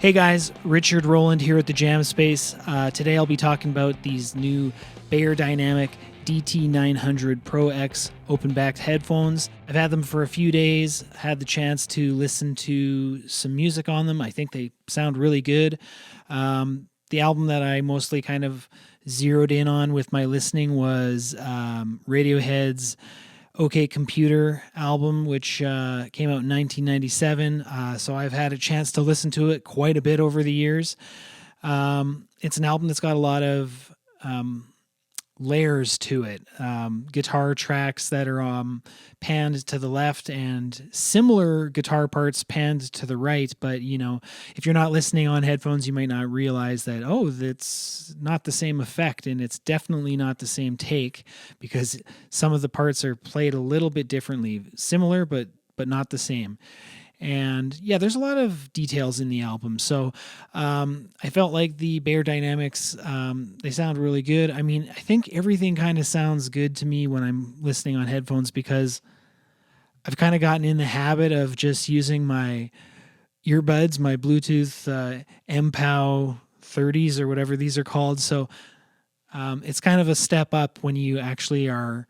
Hey guys, Richard Rowland here at the Jam Space. Today I'll be talking about these new Beyerdynamic DT 900 Pro X open-backed headphones. I've had them for a few days, had the chance to listen to some music on them. I think they sound really good. The album that I mostly kind of zeroed in on with my listening was Radiohead's OK Computer album, which came out in 1997. So I've had a chance to listen to it quite a bit over the years. It's an album that's got a lot of layers to it. Guitar tracks that are panned to the left and similar guitar parts panned to the right. But, you know, if you're not listening on headphones, you might not realize that, oh, that's not the same effect. And it's definitely not the same take because some of the parts are played a little bit differently, similar, but not the same. And yeah, there's a lot of details in the album. So I felt like the Beyerdynamics, they sound really good. I mean, I think everything kind of sounds good to me when I'm listening on headphones because I've kind of gotten in the habit of just using my earbuds, my Bluetooth MPOW 30s or whatever these are called. So it's kind of a step up when you actually are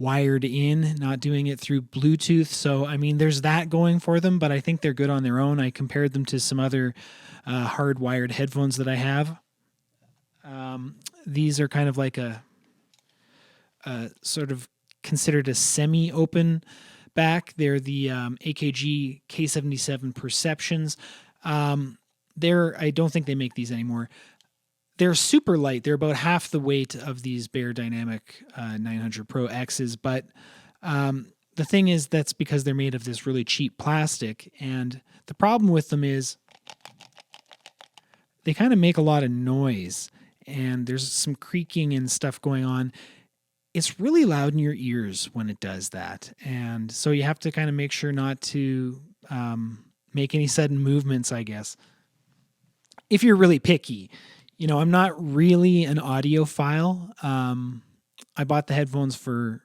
wired in, not doing it through Bluetooth. So, I mean, there's that going for them, but I think they're good on their own. I compared them to some other hardwired headphones that I have. These are kind of like a sort of considered a semi-open back. They're the AKG K77 Perceptions. I don't think they make these anymore. They're super light. They're about half the weight of these Beyerdynamic 900 Pro X's, but the thing is that's because they're made of this really cheap plastic, and the problem with them is they kind of make a lot of noise, and there's some creaking and stuff going on. It's really loud in your ears when it does that, and so you have to kind of make sure not to make any sudden movements, I guess, if you're really picky. You know, I'm not really an audiophile. I bought the headphones for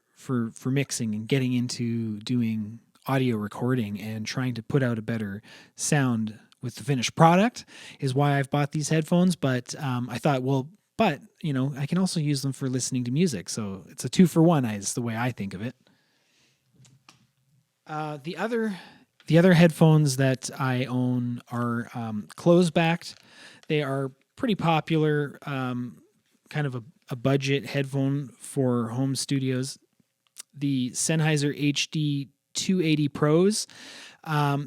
mixing and getting into doing audio recording and trying to put out a better sound with the finished product is why I've bought these headphones. But I thought, well, but you know, I can also use them for listening to music. So it's a 2-for-1 is the way I think of it. The other headphones that I own are closed backed. They are pretty popular, kind of a budget headphone for home studios. The Sennheisser HD 280 Pros.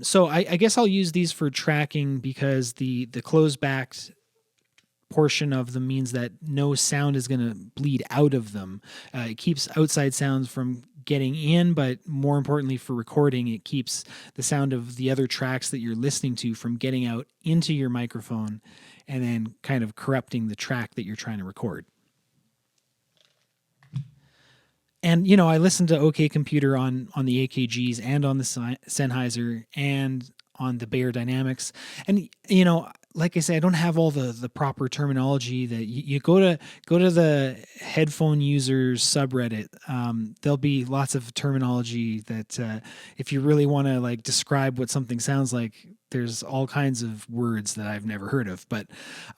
So I guess I'll use these for tracking because the closed backed portion of them means that no sound is going to bleed out of them. It keeps outside sounds from getting in, but more importantly for recording, it keeps the sound of the other tracks that you're listening to from getting out into your microphone and then kind of corrupting the track that you're trying to record. And, you know, I listened to OK Computer on the AKGs and on the Sennheiser and on the Beyerdynamics. And, you know, like I say, I don't have all the proper terminology that you go to the headphone users subreddit. There'll be lots of terminology that if you really want to like describe what something sounds like, there's all kinds of words that I've never heard of. But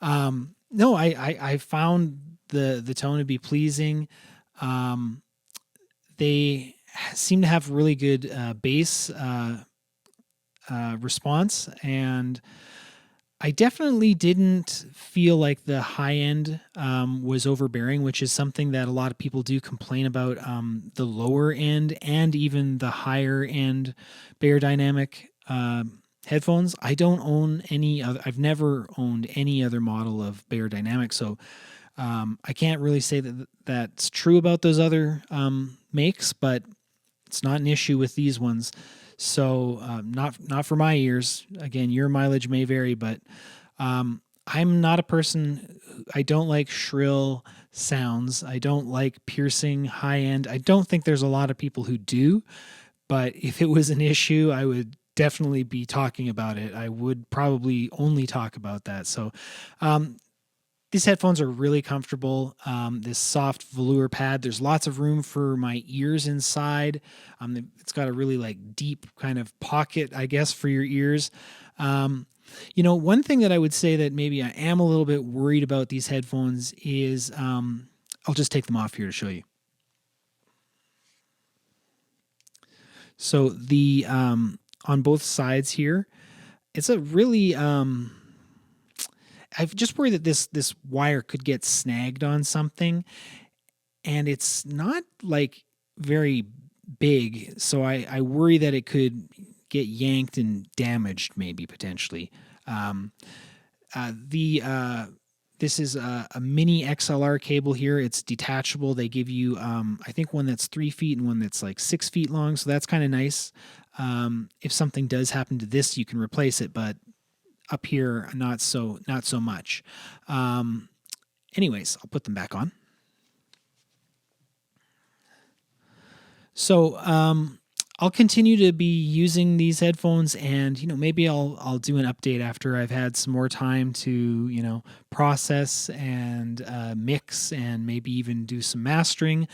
no, I found the tone to be pleasing. They seem to have really good bass response, and I definitely didn't feel like the high end was overbearing, which is something that a lot of people do complain about. The lower end and even the higher end Beyerdynamic headphones. I don't own any other. I've never owned any other model of Beyerdynamic, so I can't really say that that's true about those other makes, but it's not an issue with these ones. So not for my ears. Again, your mileage may vary, but I'm not a person. I don't like shrill sounds. I don't like piercing high end. I don't think there's a lot of people who do, but if it was an issue, I would definitely be talking about it. I would probably only talk about that. So these headphones are really comfortable. This soft velour pad, there's lots of room for my ears inside. It's got a really like deep kind of pocket, I guess, for your ears. One thing that I would say that maybe I am a little bit worried about these headphones is I'll just take them off here to show you. So the on both sides here, it's a really I've just worried that this wire could get snagged on something, and it's not like very big, so I worry that it could get yanked and damaged, maybe potentially. Um, this is a mini XLR cable here. It's detachable. They give you, I think, one that's 3 feet and one that's like 6 feet long. So that's kind of nice. If something does happen to this, you can replace it, but up here, not so much. Anyways, I'll put them back on. So I'll continue to be using these headphones, and maybe I'll do an update after I've had some more time to process and mix, and maybe even do some mastering.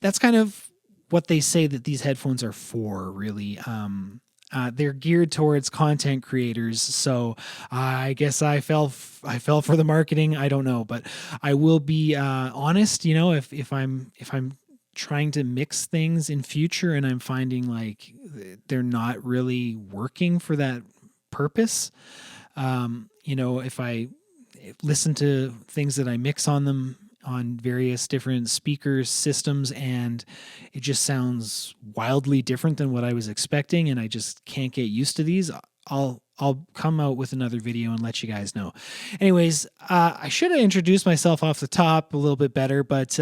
That's kind of what they say that these headphones are for, really. They're geared towards content creators, so I guess I fell for the marketing. I don't know, but I will be honest. If I'm trying to mix things in future and I'm finding like they're not really working for that purpose, if I listen to things that I mix on them on various different speaker systems and it just sounds wildly different than what I was expecting and I just can't get used to these, I'll come out with another video and let you guys know. Anyways, I should have introduced myself off the top a little bit better, but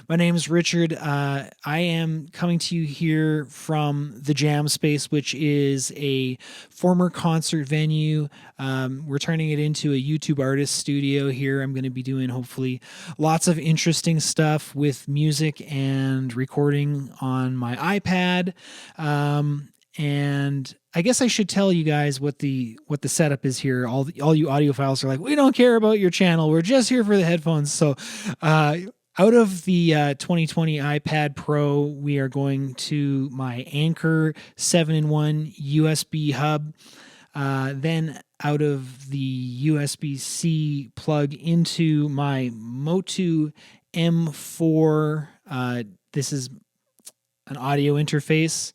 my name is Richard. I am coming to you here from the Jam Space, which is a former concert venue. We're turning it into a YouTube artist studio here. I'm going to be doing hopefully lots of interesting stuff with music and recording on my iPad. And I guess I should tell you guys what the setup is here. All you audiophiles are like, we don't care about your channel. We're just here for the headphones. So out of the 2020 iPad Pro, we are going to my Anchor 7-in-1 USB hub. Then out of the USB-C plug into my Motu M4. This is an audio interface.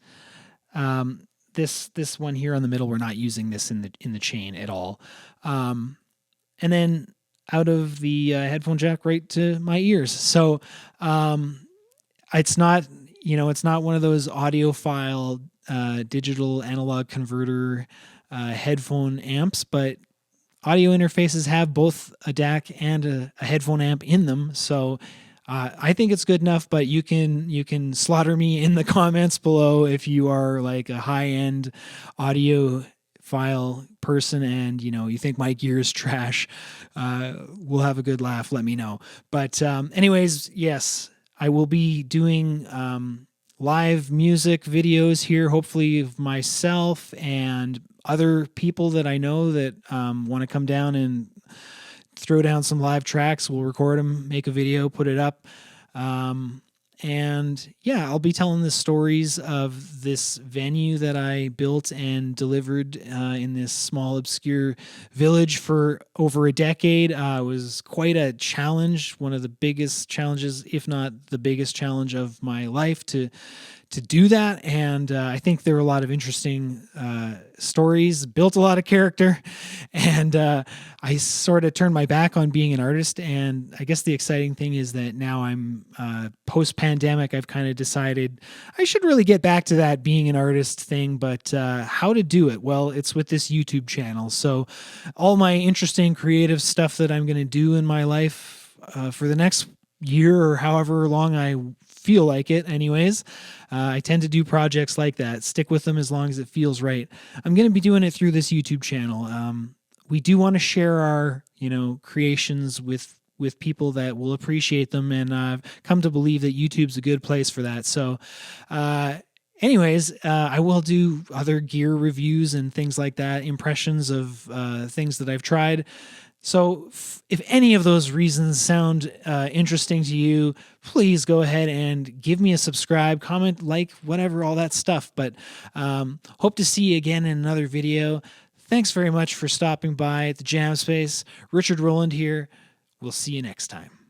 This one here on the middle, we're not using this in the chain at all. And then out of the headphone jack right to my ears. So it's not one of those audiophile digital analog converter headphone amps, but audio interfaces have both a DAC and a headphone amp in them. So I think it's good enough, but you can slaughter me in the comments below if you are like a high-end audiophile person and you think my gear is trash. We'll have a good laugh. Let me know. But anyways, yes, I will be doing live music videos here, hopefully of myself and other people that I know that want to come down and throw down some live tracks. We'll record them, make a video, put it up. And yeah, I'll be telling the stories of this venue that I built and delivered in this small, obscure village for over a decade. It was quite a challenge, one of the biggest challenges, if not the biggest challenge of my life to do that. And I think there were a lot of interesting stories, built a lot of character, and I sort of turned my back on being an artist. And I guess the exciting thing is that now I'm post-pandemic, I've kind of decided I should really get back to that being an artist thing, but how to do it? Well, it's with this YouTube channel. So all my interesting creative stuff that I'm going to do in my life for the next year or however long I feel like it anyways, I tend to do projects like that, stick with them as long as it feels right. I'm going to be doing it through this YouTube channel. We do want to share our creations with people that will appreciate them, and I've come to believe that YouTube's a good place for that. So anyways, I will do other gear reviews and things like that, impressions of things that I've tried. So if any of those reasons sound interesting to you, please go ahead and give me a subscribe, comment, like, whatever, all that stuff. But hope to see you again in another video. Thanks very much for stopping by at the Jam Space. Richard Rowland here. We'll see you next time.